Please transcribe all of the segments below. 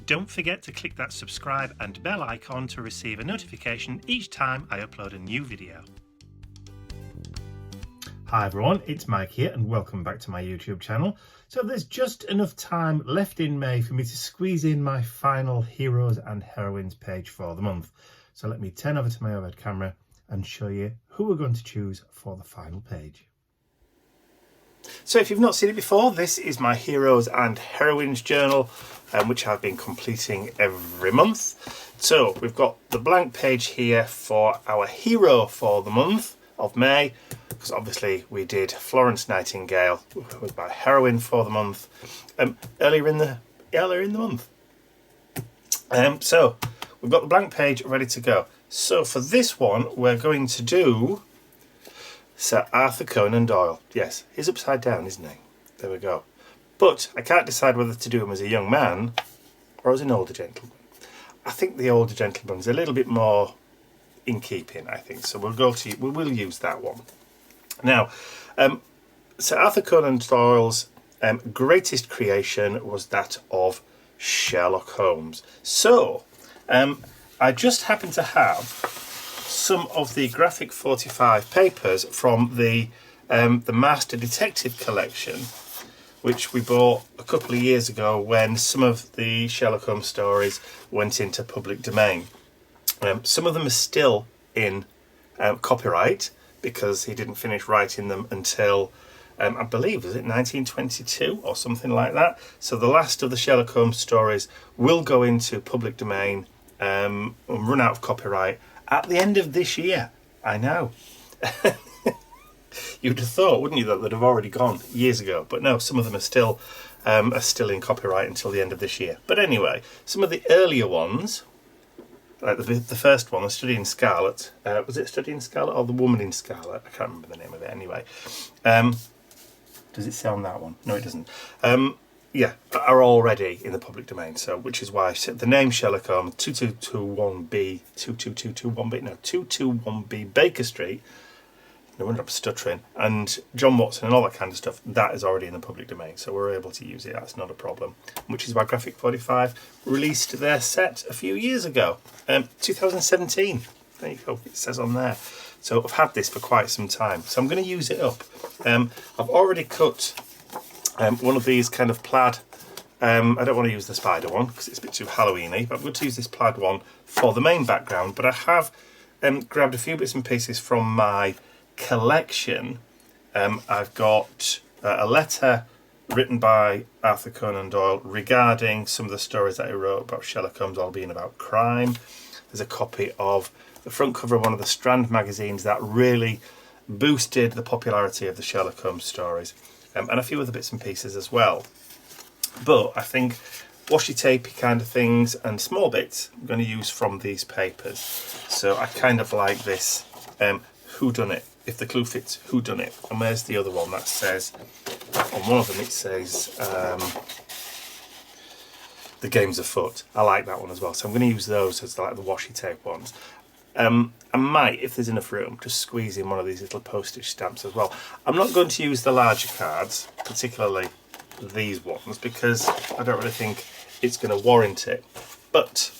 Don't forget to click that subscribe and bell icon to receive a notification each time I upload a new video. Hi everyone, it's Mike here and welcome back to my YouTube channel. So there's just enough time left in May for me to squeeze in my final Heroes and Heroines page for the month. So let me turn over to my overhead camera and show you who we're going to choose for the final page. So if you've not seen it before, this is my Heroes and Heroines journal, which I've been completing every month. So we've got the blank page here for our hero for the month of May, because obviously we did Florence Nightingale with my heroine for the month earlier in the month. So we've got the blank page ready to go. So for this one, we're going to do Sir Arthur Conan Doyle. Yes, he's upside down, isn't he? There we go. But I can't decide whether to do him as a young man or as an older gentleman. I think the older gentleman's a little bit more in keeping, I think. So we will use that one. Now, Sir Arthur Conan Doyle's greatest creation was that of Sherlock Holmes. So I just happen to have some of the Graphic 45 papers from the Master Detective collection, which we bought a couple of years ago when some of the Sherlock Holmes stories went into public domain. Some of them are still in copyright because he didn't finish writing them until I believe, was it 1922 or something like that? So the last of the Sherlock Holmes stories will go into public domain and run out of copyright at the end of this year. I know. You'd have thought, wouldn't you, that they'd have already gone years ago. But no, some of them are still in copyright until the end of this year. But anyway, some of the earlier ones, like the first one, The Study in Scarlet. Was it Study in Scarlet or The Woman in Scarlet? I can't remember the name of it anyway. Does it say on that one? No, it doesn't. Yeah, are already in the public domain. So, which is why the name Sherlock Holmes 2221B, 221B Baker Street. No wonder I'm stuttering. And John Watson and all that kind of stuff. That is already in the public domain, so we're able to use it. That's not a problem. Which is why Graphic 45 released their set a few years ago, 2017. There you go. It says on there. So I've had this for quite some time. So I'm going to use it up. I've already cut one of these kind of plaid. I don't want to use the spider one because it's a bit too Halloween-y, but I'm going to use this plaid one for the main background. But I have grabbed a few bits and pieces from my collection. I've got a letter written by Arthur Conan Doyle regarding some of the stories that he wrote about Sherlock Holmes, all being about crime. There's a copy of the front cover of one of the Strand magazines that really boosted the popularity of the Sherlock Holmes stories. And a few other bits and pieces as well. But I think washi-tapey kind of things and small bits I'm going to use from these papers. So I kind of like this whodunit, if the clue fits, whodunit. And where's the other one that says, on one of them it says the game's afoot. I like that one as well. So I'm going to use those as like the washi tape ones. I might, if there's enough room, just squeeze in one of these little postage stamps as well. I'm not going to use the larger cards, particularly these ones, because I don't really think it's going to warrant it. But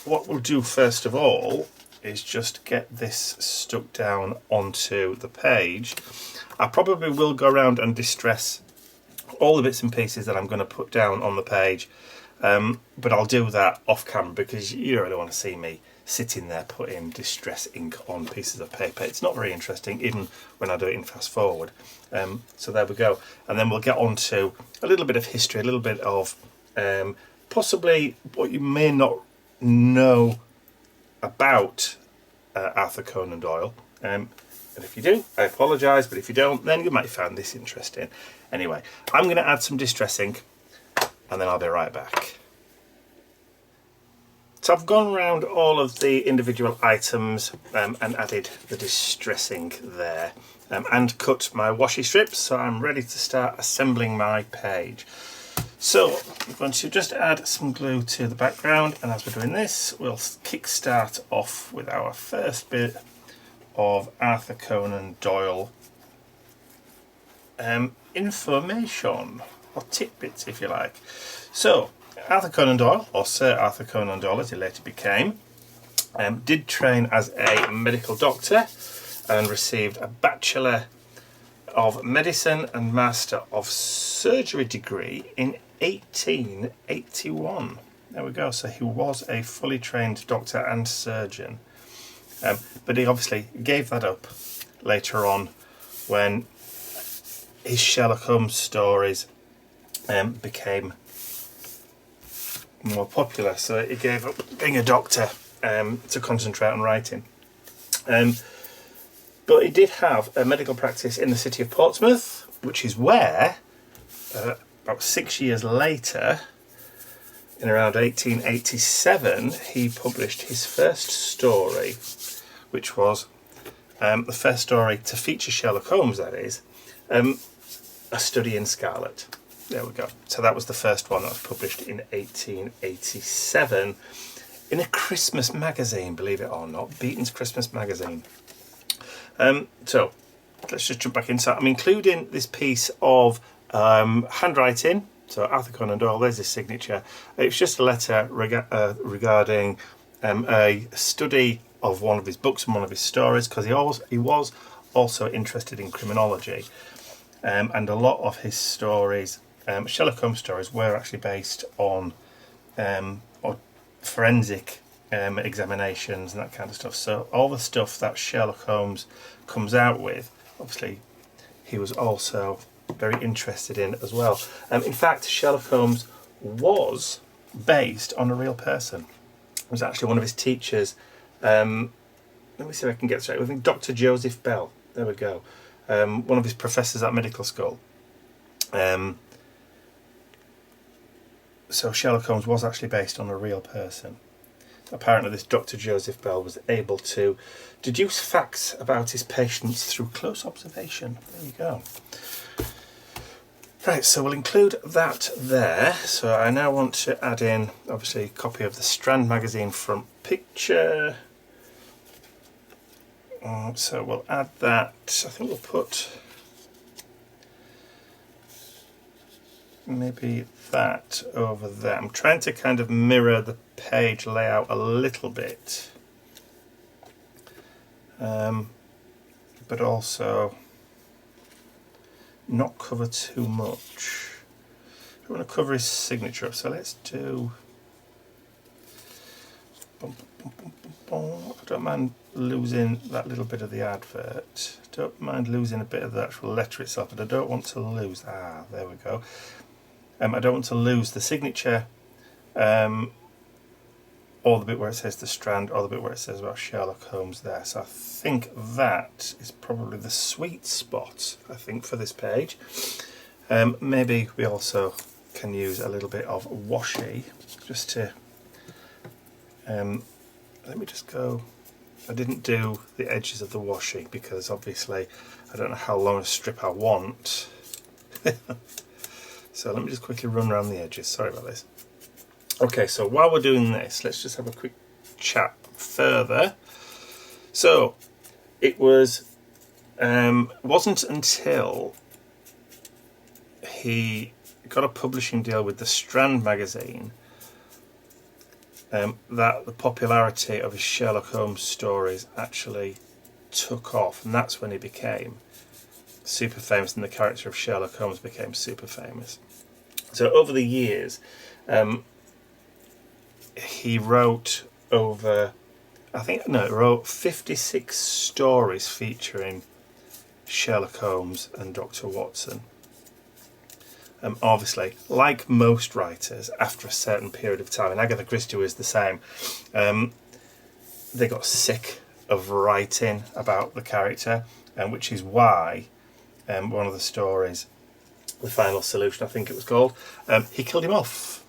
what we'll do first of all is just get this stuck down onto the page. I probably will go around and distress all the bits and pieces that I'm going to put down on the page. But I'll do that off camera because you don't really want to see me sitting there putting distress ink on pieces of paper. It's not very interesting, even when I do it in fast forward. So there we go. And then we'll get on to a little bit of history, a little bit of possibly what you may not know about Arthur Conan Doyle. And if you do, I apologise, but if you don't, then you might find this interesting. Anyway, I'm going to add some distress ink and then I'll be right back. So I've gone around all of the individual items and added the distress ink there and cut my washi strips, so I'm ready to start assembling my page. So I'm going to just add some glue to the background, and as we're doing this, we'll kick-start off with our first bit of Arthur Conan Doyle information, or tidbits if you like. So, Arthur Conan Doyle, or Sir Arthur Conan Doyle as he later became, did train as a medical doctor and received a Bachelor of Medicine and Master of Surgery degree in 1881. There we go, so he was a fully trained doctor and surgeon. But he obviously gave that up later on when his Sherlock Holmes stories became more popular. So he gave up being a doctor to concentrate on writing. But he did have a medical practice in the city of Portsmouth, which is where, about 6 years later, in around 1887, he published his first story, which was the first story to feature Sherlock Holmes, that is, A Study in Scarlet. There we go. So that was the first one that was published in 1887 in a Christmas magazine, believe it or not, Beaton's Christmas magazine. So let's just jump back inside. I'm including this piece of handwriting. So Arthur Conan Doyle, there's his signature. It's just a letter regarding a study of one of his books and one of his stories, because he was also interested in criminology, and a lot of his stories, Sherlock Holmes stories, were actually based on or forensic examinations and that kind of stuff. So all the stuff that Sherlock Holmes comes out with, obviously, he was also very interested in as well. In fact, Sherlock Holmes was based on a real person. It was actually one of his teachers. Let me see if I can get straight. I think Dr. Joseph Bell. There we go. One of his professors at medical school. So Sherlock Holmes was actually based on a real person. Apparently this Dr. Joseph Bell was able to deduce facts about his patients through close observation. There you go. Right, so we'll include that there. So I now want to add in, obviously, a copy of the Strand magazine front picture. So we'll add that. I think we'll put maybe that over there. I'm trying to kind of mirror the page layout a little bit, but also not cover too much. I want to cover his signature up, so let's do. I don't mind losing that little bit of the advert. Don't mind losing a bit of the actual letter itself, but I don't want to lose. There we go. I don't want to lose the signature, or the bit where it says the Strand, or the bit where it says about Sherlock Holmes there. So I think that is probably the sweet spot, I think, for this page. Maybe we also can use a little bit of washi, just to, let me just go, I didn't do the edges of the washi, because obviously I don't know how long a strip I want. So let me just quickly run around the edges, sorry about this. Okay, so while we're doing this, let's just have a quick chat further. So it wasn't until he got a publishing deal with the Strand magazine that the popularity of his Sherlock Holmes stories actually took off, and that's when he became super famous, and the character of Sherlock Holmes became super famous. So over the years, he wrote wrote 56 stories featuring Sherlock Holmes and Dr. Watson. Obviously, like most writers, after a certain period of time, and Agatha Christie was the same, they got sick of writing about the character, which is why one of the stories, The Final Solution, I think it was called, he killed him off.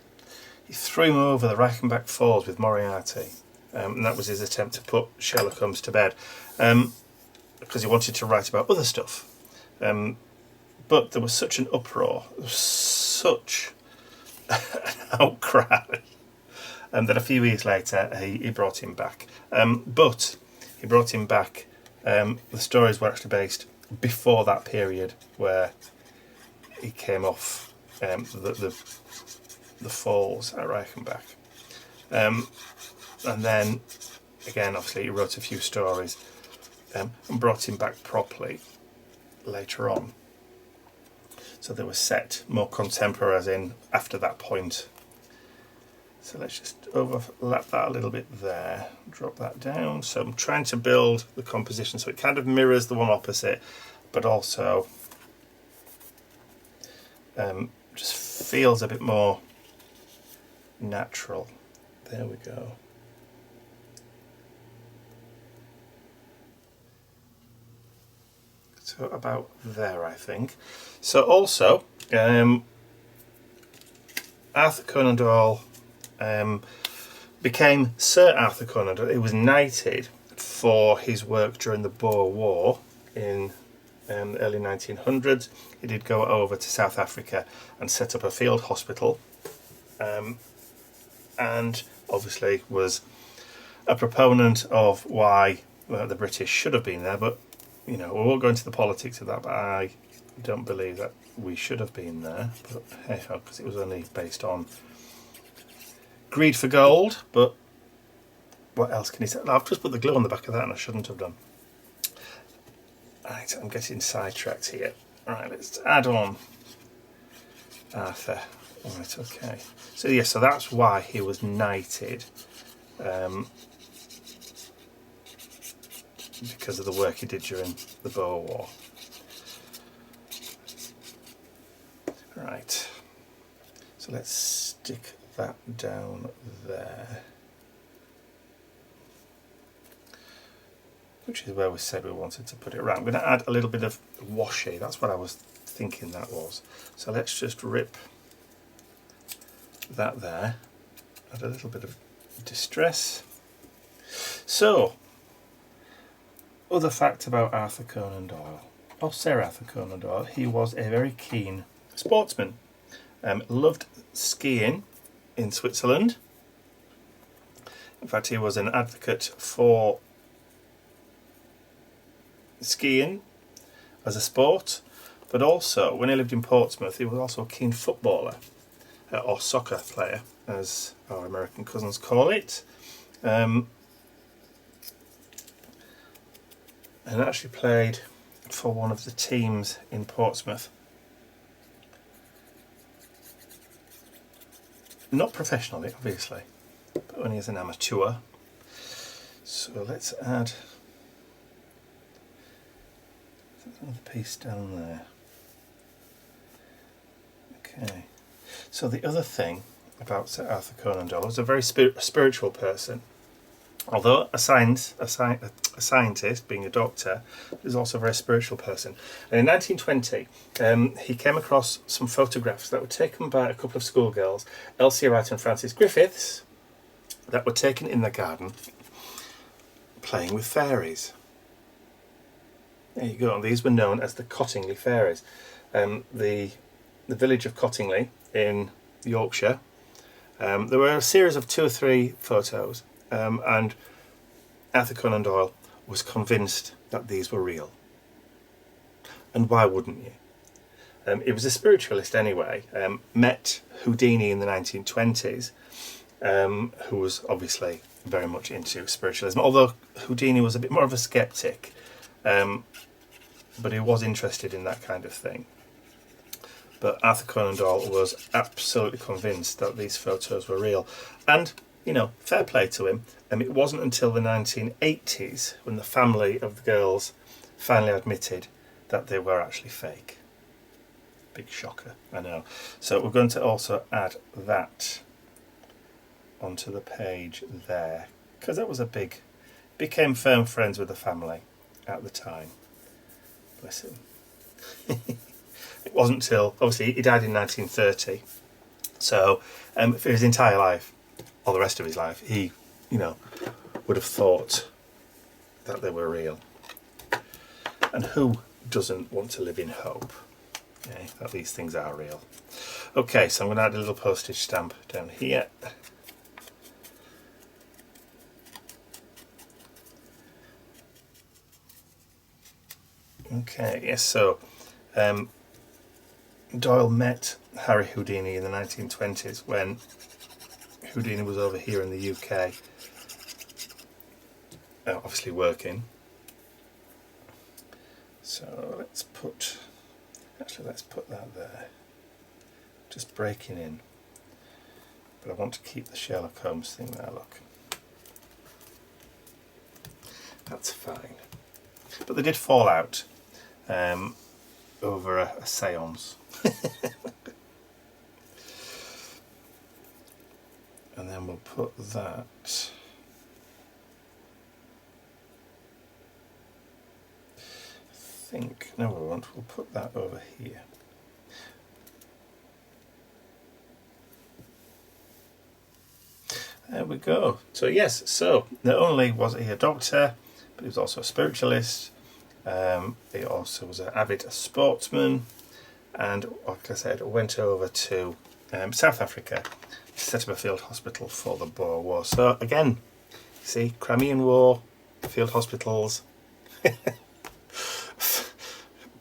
He threw him over the Reichenbach Falls with Moriarty, and that was his attempt to put Sherlock Holmes to bed, because he wanted to write about other stuff. But there was such an uproar, such an outcry, that a few years later he brought him back. But he brought him back, the stories were actually based before that period where he came off the the falls at Reichenbach. And then, again, obviously he wrote a few stories and brought him back properly later on. So they were set more contemporary, as in after that point. So let's just overlap that a little bit there, drop that down. So I'm trying to build the composition so it kind of mirrors the one opposite, but also just feels a bit more natural. There we go. So about there, I think. So also, Arthur Conan Doyle became Sir Arthur Conan Doyle. He was knighted for his work during the Boer War in the early 1900s. He did go over to South Africa and set up a field hospital, and obviously was a proponent of why the British should have been there. But you know, we won't go into the politics of that, but I don't believe that we should have been there. But hey ho, because it was only based on greed for gold. But what else can he say? I've just put the glue on the back of that and I shouldn't have done. Right, I'm getting sidetracked here. Right, let's add on Arthur. Right, okay. So yeah, so that's why he was knighted. Because of the work he did during the Boer War. Right, so let's stick that down there, which is where we said we wanted to put it. Right, I'm going to add a little bit of washi. That's what I was thinking that was. So let's just rip that there, add a little bit of distress. So, other fact about Arthur Conan Doyle, or Sir Arthur Conan Doyle, he was a very keen sportsman. Loved skiing in Switzerland. In fact, he was an advocate for skiing as a sport, but also when he lived in Portsmouth, he was also a keen footballer, or soccer player, as our American cousins call it. And actually played for one of the teams in Portsmouth. Not professionally, obviously, but only as an amateur. So let's add another piece down there. Okay. So the other thing about Sir Arthur Conan Doyle was a very spiritual person. Although a scientist, being a doctor, he was also a very spiritual person. And in 1920, he came across some photographs that were taken by a couple of schoolgirls, Elsie Wright and Frances Griffiths, that were taken in the garden playing with fairies. There you go. And these were known as the Cottingley fairies. The village of Cottingley in Yorkshire. There were a series of 2 or 3 photos. And Arthur Conan Doyle was convinced that these were real. And why wouldn't you? He was a spiritualist anyway, met Houdini in the 1920s, who was obviously very much into spiritualism, although Houdini was a bit more of a skeptic, but he was interested in that kind of thing. But Arthur Conan Doyle was absolutely convinced that these photos were real. And you know, fair play to him. It wasn't until the 1980s when the family of the girls finally admitted that they were actually fake. Big shocker, I know. So we're going to also add that onto the page there, because that was a big, became firm friends with the family at the time. Bless him. It wasn't till, obviously he died in 1930, so for his entire life, or the rest of his life, he, you know, would have thought that they were real. And who doesn't want to live in hope, okay, that these things are real? Okay, so I'm going to add a little postage stamp down here. Okay, yes, so Doyle met Harry Houdini in the 1920s when Houdini was over here in the UK, obviously working. So let's put that there, just breaking in. But I want to keep the Sherlock Holmes thing there, look. That's fine. But they did fall out over a seance. And then we'll put that. No, we won't. We'll put that over here. There we go. So yes, so not only was he a doctor, but he was also a spiritualist. He also was an avid sportsman, and like I said, went over to South Africa to set up a field hospital for the Boer War. So again, see, Crimean War, field hospitals.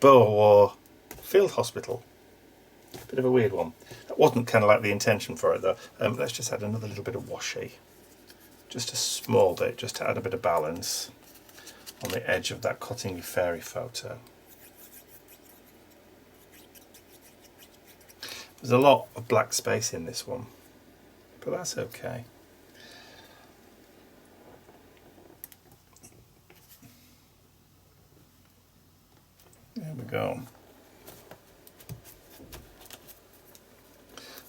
Boer War, field hospital. Bit of a weird one. That wasn't kind of like the intention for it though. Let's just add another little bit of washi. Just a small bit, just to add a bit of balance on the edge of that Cottingley Fairy photo. There's a lot of black space in this one, but that's okay. There we go.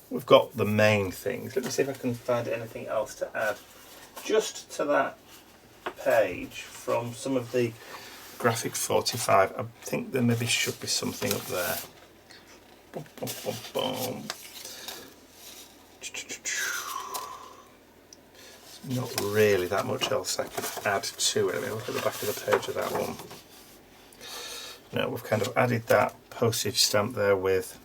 We've got the main things. Let me see if I can find anything else to add just to that page from some of the graphic 45. I think there maybe should be something up there. Boom, boom, boom, boom. There's not really that much else I could add to it. Let me look at the back of the page of that one. No, we've kind of added that postage stamp there with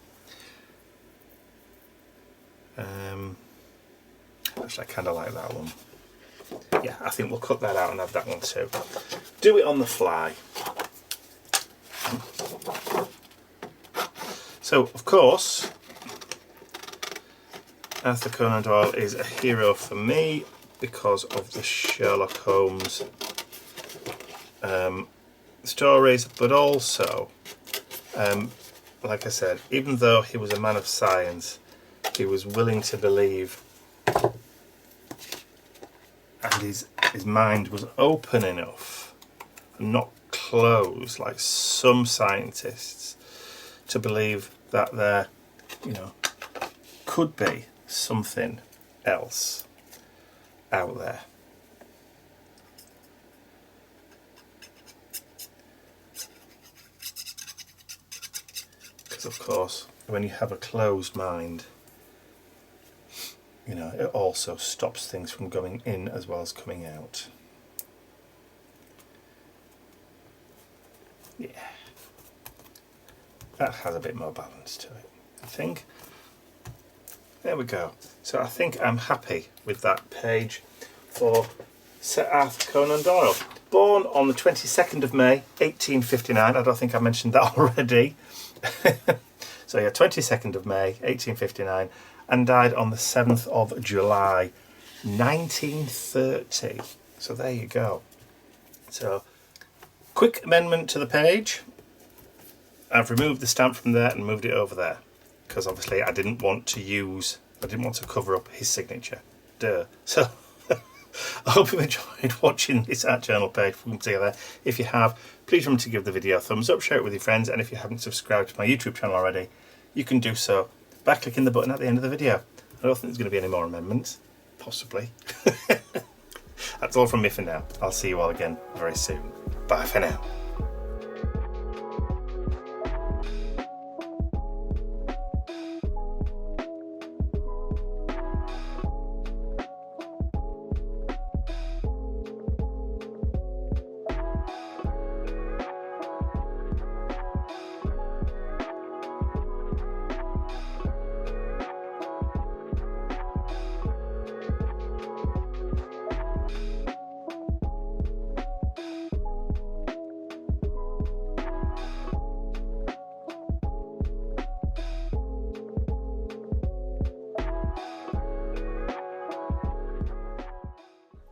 actually I kind of like that one. Yeah, I think we'll cut that out and add that one too. Do it on the fly. So of course Arthur Conan Doyle is a hero for me because of the Sherlock Holmes stories, but also like I said, even though he was a man of science, he was willing to believe, and his mind was open enough and not closed like some scientists to believe that there, you know, could be something else out there. Because of course, when you have a closed mind, you know, it also stops things from going in as well as coming out. Yeah, that has a bit more balance to it, I think. There we go. So I think I'm happy with that page for Sir Arthur Conan Doyle. Born on the 22nd of May 1859, I don't think I mentioned that already. So yeah, 22nd of May 1859, and died on the 7th of July 1930. So there you go. So quick amendment to the page. I've removed the stamp from there and moved it over there because obviously I didn't want to cover up his signature. Duh. So I hope you've enjoyed watching this art journal page from together. If you have, please remember to give the video a thumbs up, share it with your friends, and if you haven't subscribed to my YouTube channel already, you can do so by clicking the button at the end of the video. I don't think there's going to be any more amendments. Possibly. That's all from me for now. I'll see you all again very soon. Bye for now.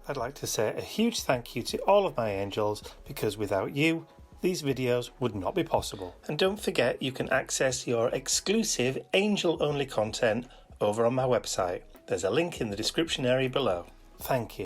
I'd like to say a huge thank you to all of my angels, because without you, these videos would not be possible. And don't forget, you can access your exclusive angel-only content over on my website. There's a link in the description area below. Thank you.